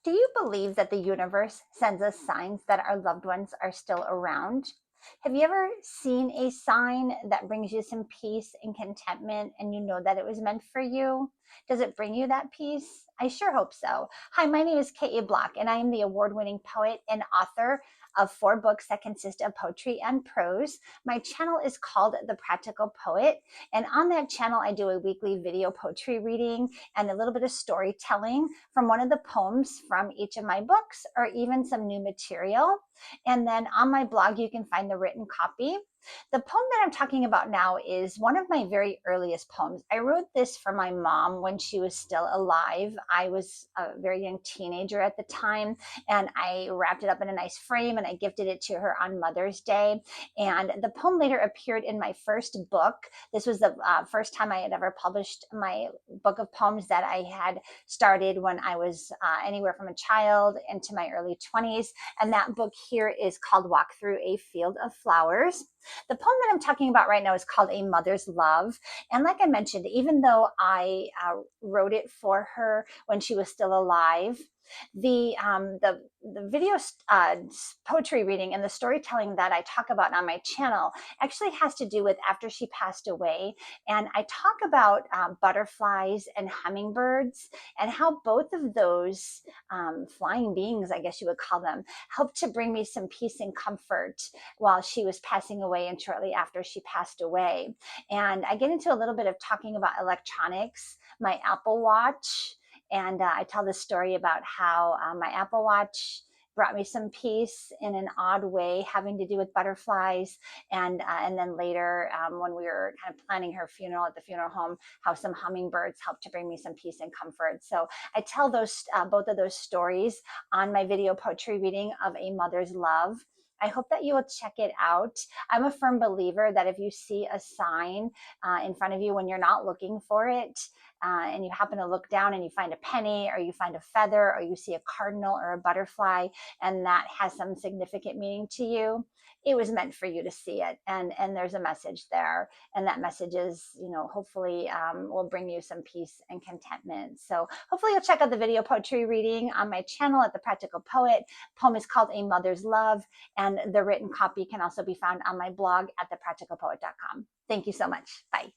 Do you believe that the universe sends us signs that our loved ones are still around? Have you ever seen a sign that brings you some peace and contentment and you know that it was meant for you? Does it bring you that peace? I sure hope so. Hi, my name is Kate Bloch, and I am the award winning poet and author of 4 books that consist of poetry and prose. My channel is called The Practical Poet, and on that channel, I do a weekly video poetry reading and a little bit of storytelling from one of the poems from each of my books, or even some new material. And then on my blog, you can find the written copy. The poem that I'm talking about now is one of my very earliest poems. I wrote this for my mom when she was still alive. I was a very young teenager at the time, and I wrapped it up in a nice frame and I gifted it to her on Mother's Day. And the poem later appeared in my first book. This was the first time I had ever published my book of poems that I had started when I was anywhere from a child into my early 20s. And that book here is called Walk Through a Field of Flowers. The poem that I'm talking about right now is called A Mother's Love. And like I mentioned, even though I wrote it for her when she was still alive, the video poetry reading and the storytelling that I talk about on my channel actually has to do with after she passed away. And I talk about butterflies and hummingbirds and how both of those flying beings, I guess you would call them, helped to bring me some peace and comfort while she was passing away and shortly after she passed away. And I get into a little bit of talking about electronics, my Apple Watch, and I tell this story about how my Apple Watch brought me some peace in an odd way, having to do with butterflies. And then later, when we were kind of planning her funeral at the funeral home, how some hummingbirds helped to bring me some peace and comfort. So I tell those both of those stories on my video poetry reading of A Mother's Love. I hope that you will check it out. I'm a firm believer that if you see a sign in front of you when you're not looking for it, and you happen to look down and you find a penny or you find a feather or you see a cardinal or a butterfly, and that has some significant meaning to you, it was meant for you to see it. And there's a message there. And that message is, hopefully will bring you some peace and contentment. So hopefully you'll check out the video poetry reading on my channel at The Practical Poet. The poem is called A Mother's Love, and the written copy can also be found on my blog at thepracticalpoet.com. Thank you so much. Bye.